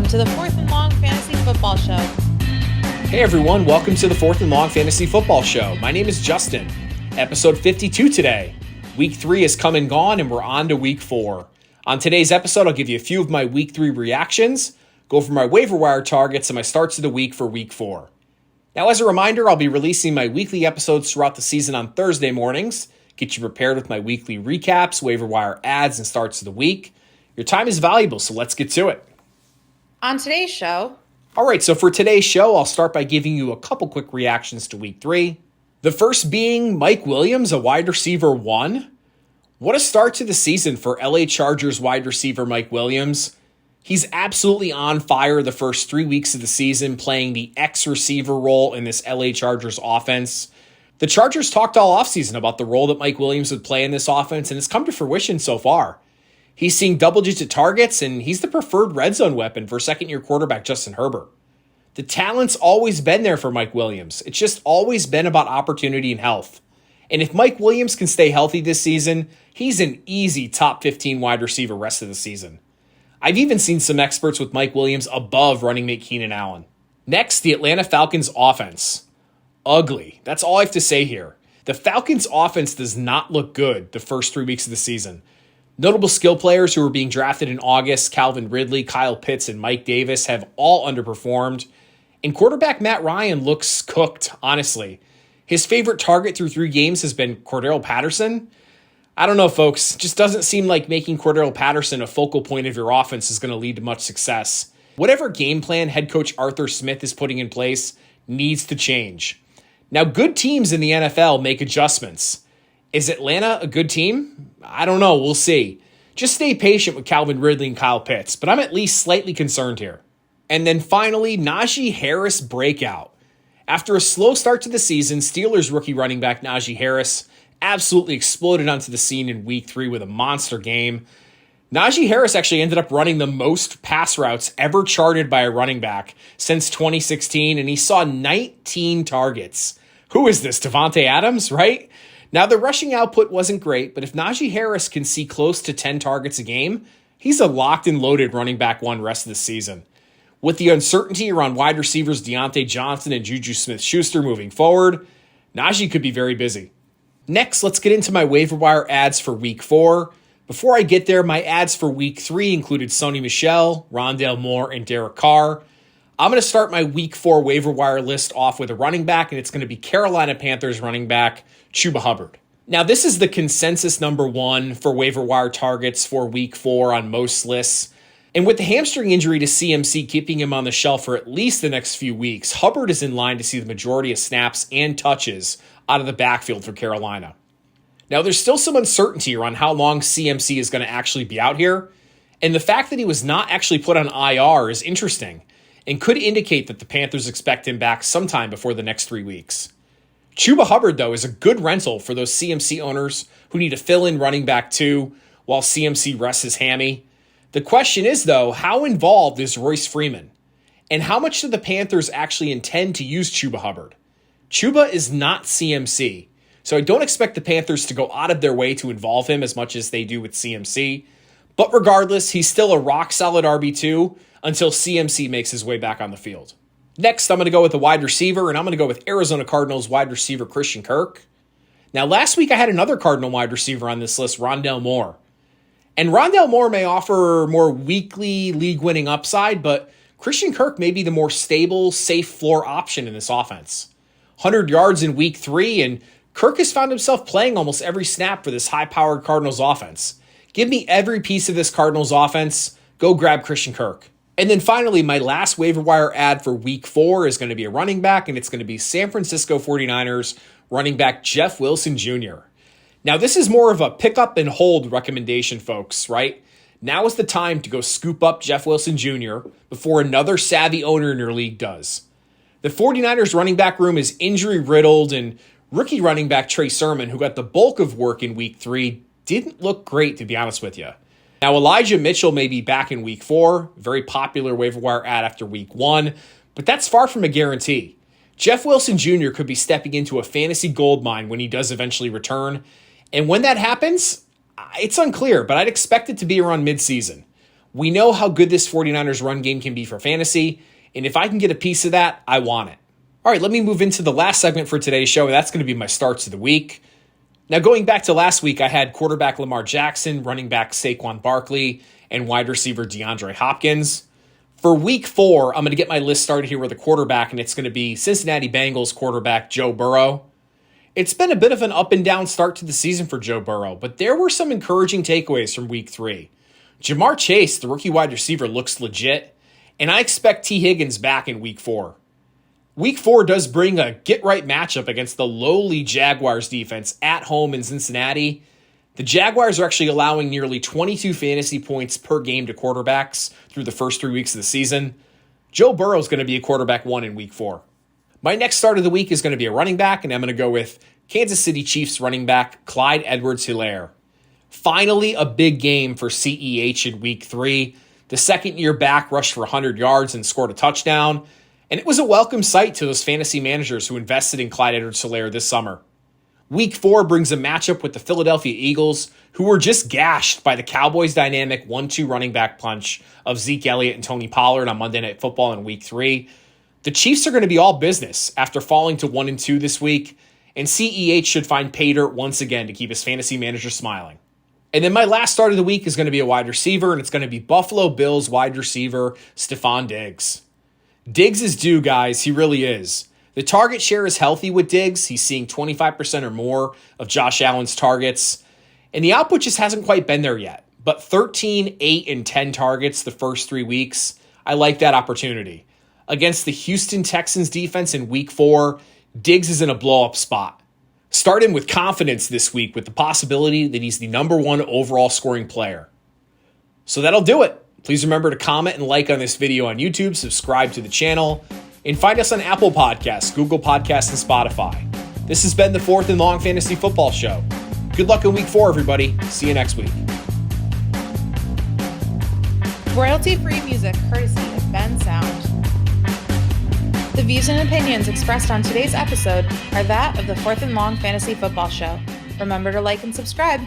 to the Fourth and Long Fantasy Football Show. Hey everyone, welcome to the Fourth and Long Fantasy Football Show. My name is Justin. Episode 52 today. Week 3 is come and gone, and we're on to Week 4. On today's episode, I'll give you a few of my Week 3 reactions, go over my waiver wire targets, and my starts of the week for Week 4. Now, as a reminder, I'll be releasing my weekly episodes throughout the season on Thursday mornings. Get you prepared with my weekly recaps, waiver wire ads, and starts of the week. Your time is valuable, so let's get to it. On today's show... All right, so for today's show, I'll start by giving you a couple quick reactions to Week 3. The first being Mike Williams, a wide receiver 1. What a start to the season for LA Chargers wide receiver Mike Williams. He's absolutely on fire the first 3 weeks of the season, playing the X receiver role in this LA Chargers offense. The Chargers talked all offseason about the role that Mike Williams would play in this offense, and it's come to fruition so far. He's seeing double-digit targets, and he's the preferred red zone weapon for second-year quarterback Justin Herbert. The talent's always been there for Mike Williams. It's just always been about opportunity and health. And if Mike Williams can stay healthy this season, he's an easy top 15 wide receiver rest of the season. I've even seen some experts with Mike Williams above running mate Keenan Allen. Next, the Atlanta Falcons offense. Ugly. That's all I have to say here. The Falcons offense does not look good the first 3 weeks of the season. Notable skill players who were being drafted in August, Calvin Ridley, Kyle Pitts, and Mike Davis, have all underperformed. And quarterback Matt Ryan looks cooked, honestly. His favorite target through 3 games has been Cordarrelle Patterson. I don't know, folks. Just doesn't seem like making Cordarrelle Patterson a focal point of your offense is going to lead to much success. Whatever game plan head coach Arthur Smith is putting in place needs to change. Now, good teams in the NFL make adjustments. Is Atlanta a good team? I don't know. We'll see. Just stay patient with Calvin Ridley and Kyle Pitts, but I'm at least slightly concerned here. And then finally, Najee Harris breakout. After a slow start to the season, Steelers rookie running back Najee Harris absolutely exploded onto the scene in Week 3 with a monster game. Najee Harris actually ended up running the most pass routes ever charted by a running back since 2016, and he saw 19 targets. Who is this, Davante Adams, right? Now, the rushing output wasn't great, but if Najee Harris can see close to 10 targets a game, he's a locked and loaded running back 1 rest of the season. With the uncertainty around wide receivers Deontay Johnson and Juju Smith-Schuster moving forward, Najee could be very busy. Next, let's get into my waiver wire ads for Week 4. Before I get there, my ads for Week 3 included Sony Michel, Rondale Moore, and Derek Carr. I'm going to start my Week 4 waiver wire list off with a running back, and it's going to be Carolina Panthers running back Chuba Hubbard. Now, this is the consensus number 1 for waiver wire targets for Week 4 on most lists. And with the hamstring injury to CMC keeping him on the shelf for at least the next few weeks, Hubbard is in line to see the majority of snaps and touches out of the backfield for Carolina. Now, there's still some uncertainty around how long CMC is going to actually be out here, and the fact that he was not actually put on IR is interesting and could indicate that the Panthers expect him back sometime before the next 3 weeks. Chuba Hubbard, though, is a good rental for those CMC owners who need to fill in running back 2 while CMC rests his hammy. The question is, though, how involved is Royce Freeman? And how much do the Panthers actually intend to use Chuba Hubbard? Chuba is not CMC, so I don't expect the Panthers to go out of their way to involve him as much as they do with CMC. But regardless, he's still a rock-solid RB2 until CMC makes his way back on the field. Next, I'm going to go with the wide receiver, and I'm going to go with Arizona Cardinals wide receiver Christian Kirk. Now, last week I had another Cardinal wide receiver on this list, Rondale Moore. And Rondale Moore may offer more weekly league-winning upside, but Christian Kirk may be the more stable, safe floor option in this offense. 100 yards in Week 3, and Kirk has found himself playing almost every snap for this high-powered Cardinals offense. Give me every piece of this Cardinals offense. Go grab Christian Kirk. And then finally, my last waiver wire ad for Week 4 is going to be a running back, and it's going to be San Francisco 49ers running back Jeff Wilson Jr. Now, this is more of a pick up and hold recommendation, folks, right? Now is the time to go scoop up Jeff Wilson Jr. before another savvy owner in your league does. The 49ers running back room is injury-riddled, and rookie running back Trey Sermon, who got the bulk of work in Week 3, didn't look great, to be honest with you. Now, Elijah Mitchell may be back in Week 4, very popular waiver wire ad after Week 1, but that's far from a guarantee. Jeff Wilson Jr. could be stepping into a fantasy goldmine when he does eventually return, and when that happens, it's unclear, but I'd expect it to be around midseason. We know how good this 49ers run game can be for fantasy, and if I can get a piece of that, I want it. All right, let me move into the last segment for today's show, and that's going to be my starts of the week. Now, going back to last week, I had quarterback Lamar Jackson, running back Saquon Barkley, and wide receiver DeAndre Hopkins. For week 4, I'm going to get my list started here with a quarterback, and it's going to be Cincinnati Bengals quarterback Joe Burrow. It's been a bit of an up and down start to the season for Joe Burrow, but there were some encouraging takeaways from week 3. Jamar Chase, the rookie wide receiver, looks legit, and I expect T. Higgins back in week 4. Week 4 does bring a get-right matchup against the lowly Jaguars defense at home in Cincinnati. The Jaguars are actually allowing nearly 22 fantasy points per game to quarterbacks through the first 3 weeks of the season. Joe Burrow is going to be a quarterback 1 in week 4. My next start of the week is going to be a running back, and I'm going to go with Kansas City Chiefs running back Clyde Edwards-Helaire. Finally, a big game for CEH in week 3. The second-year back rushed for 100 yards and scored a touchdown, and it was a welcome sight to those fantasy managers who invested in Clyde Edwards-Helaire this summer. Week 4 brings a matchup with the Philadelphia Eagles, who were just gashed by the Cowboys' dynamic 1-2 running back punch of Zeke Elliott and Tony Pollard on Monday Night Football in week 3. The Chiefs are going to be all business after falling to 1-2 this week, and CEH should find pay dirt once again to keep his fantasy manager smiling. And then my last start of the week is going to be a wide receiver, and it's going to be Buffalo Bills wide receiver Stefon Diggs. Diggs is due, guys. He really is. The target share is healthy with Diggs. He's seeing 25% or more of Josh Allen's targets, and the output just hasn't quite been there yet. But 13, 8, and 10 targets the first 3 weeks, I like that opportunity. Against the Houston Texans defense in week 4, Diggs is in a blow-up spot. Start him with confidence this week with the possibility that he's the number 1 overall scoring player. So that'll do it. Please remember to comment and like on this video on YouTube, subscribe to the channel, and find us on Apple Podcasts, Google Podcasts, and Spotify. This has been the 4th and Long Fantasy Football Show. Good luck in week 4, everybody. See you next week. Royalty-free music courtesy of Ben Sound. The views and opinions expressed on today's episode are that of the 4th and Long Fantasy Football Show. Remember to like and subscribe.